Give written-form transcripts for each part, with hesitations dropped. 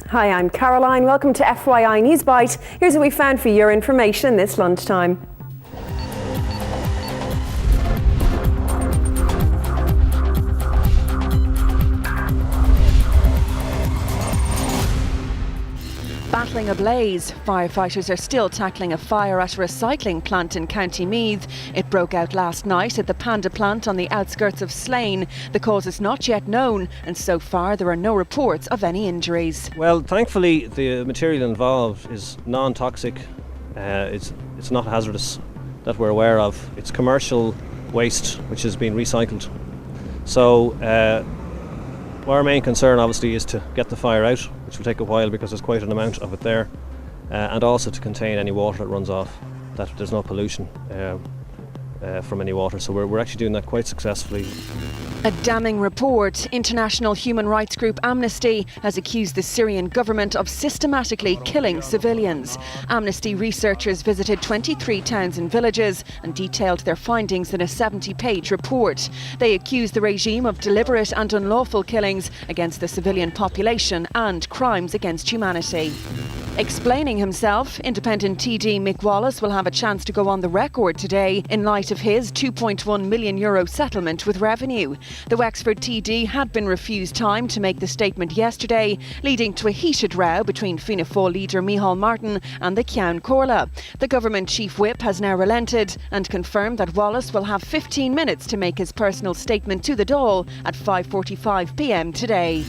Hi, I'm Caroline. Welcome to FYI Newsbyte. Here's what we found for your information this lunchtime. Battling a blaze, firefighters are still tackling a fire at a recycling plant in County Meath. It broke out last night at the Panda plant on the outskirts of Slane. The cause is not yet known, and so far there are no reports of any injuries. Well, thankfully the material involved is non-toxic. It's not hazardous that we're aware of. It's commercial waste which has been recycled. So our main concern obviously is to get the fire out, which will take a while because there's quite an amount of it there, and also to contain any water that runs off, that there's no pollution from any water. So we're actually doing that quite successfully. A damning report. International human rights group Amnesty has accused the Syrian government of systematically killing civilians. Amnesty researchers visited 23 towns and villages and detailed their findings in a 70-page report. They accuse the regime of deliberate and unlawful killings against the civilian population and crimes against humanity. Explaining himself, independent TD Mick Wallace will have a chance to go on the record today in light of his €2.1 million settlement with Revenue. The Wexford TD had been refused time to make the statement yesterday, leading to a heated row between Fianna Fáil leader Micheál Martin and the Ceann Comhairle. The government chief whip has now relented and confirmed that Wallace will have 15 minutes to make his personal statement to the Dáil at 5:45 p.m. today.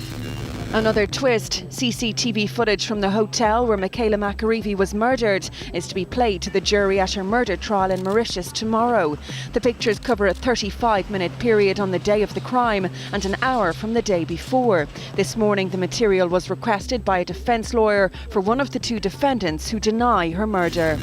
Another twist. CCTV footage from the hotel where Michaela McAreevy was murdered is to be played to the jury at her murder trial in Mauritius tomorrow. The pictures cover a 35-minute period on the day of the crime and an hour from the day before. This morning the material was requested by a defence lawyer for one of the two defendants who deny her murder.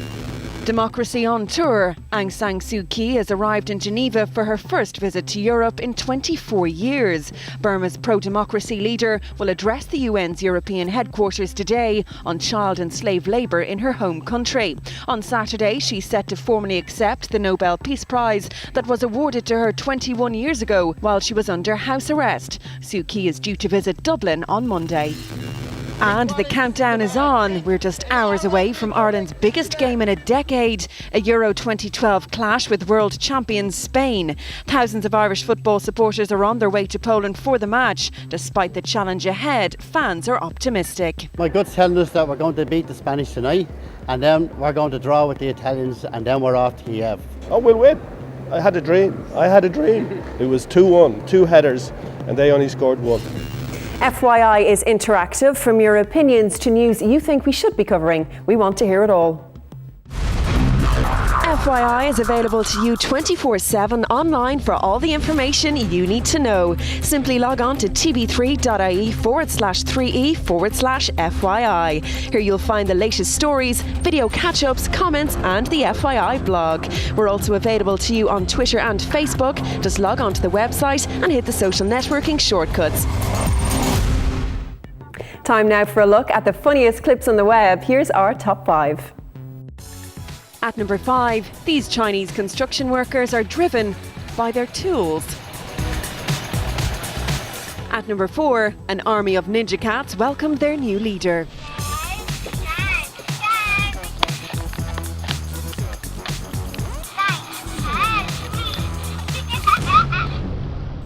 Democracy on tour. Aung San Suu Kyi has arrived in Geneva for her first visit to Europe in 24 years. Burma's pro-democracy leader will address the UN's European headquarters today on child and slave labour in her home country. On Saturday, she's set to formally accept the Nobel Peace Prize that was awarded to her 21 years ago while she was under house arrest. Suu Kyi is due to visit Dublin on Monday. And the countdown is on. We're just hours away from Ireland's biggest game in a decade, a Euro 2012 clash with world champions Spain. Thousands of Irish football supporters are on their way to Poland for the match. Despite the challenge ahead, fans are optimistic. My gut's telling us that we're going to beat the Spanish tonight, and then we're going to draw with the Italians, and then we're off to Kiev. Oh, we'll win. I had a dream. It was 2-1, two headers, and they only scored one. FYI is interactive. From your opinions to news you think we should be covering, we want to hear it all. FYI is available to you 24/7 online for all the information you need to know. Simply log on to tv3.ie/3e/FYI. Here you'll find the latest stories, video catch-ups, comments and the FYI blog. We're also available to you on Twitter and Facebook. Just log on to the website and hit the social networking shortcuts. Time now for a look at the funniest clips on the web. Here's our top 5. At number 5, these Chinese construction workers are driven by their tools. At number 4, an army of ninja cats welcomed their new leader.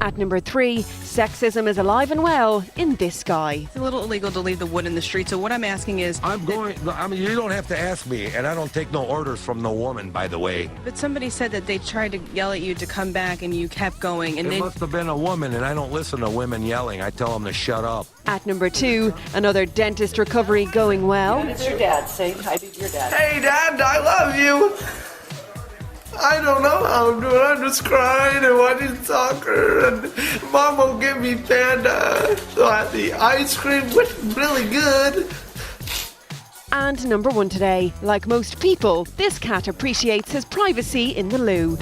At number 3, sexism is alive and well in this guy. It's a little illegal to leave the wood in the street, so what I'm asking is... you don't have to ask me, and I don't take no orders from no woman, by the way. But somebody said that they tried to yell at you to come back and you kept going. And It must have been a woman, and I don't listen to women yelling. I tell them to shut up. At number 2, another dentist recovery going well. It's your dad. Say hi to your dad. Hey, Dad, I love you. I don't know how I'm doing. I'm just crying and watching soccer, and Mom will give me Panda. So I had the ice cream, which is really good. And number 1 today, like most people, this cat appreciates his privacy in the loo.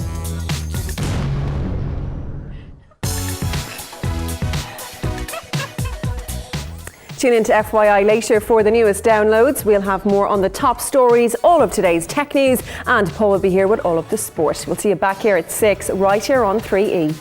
Tune into FYI later for the newest downloads. We'll have more on the top stories, all of today's tech news, and Paul will be here with all of the sport. We'll see you back here at 6, right here on 3E.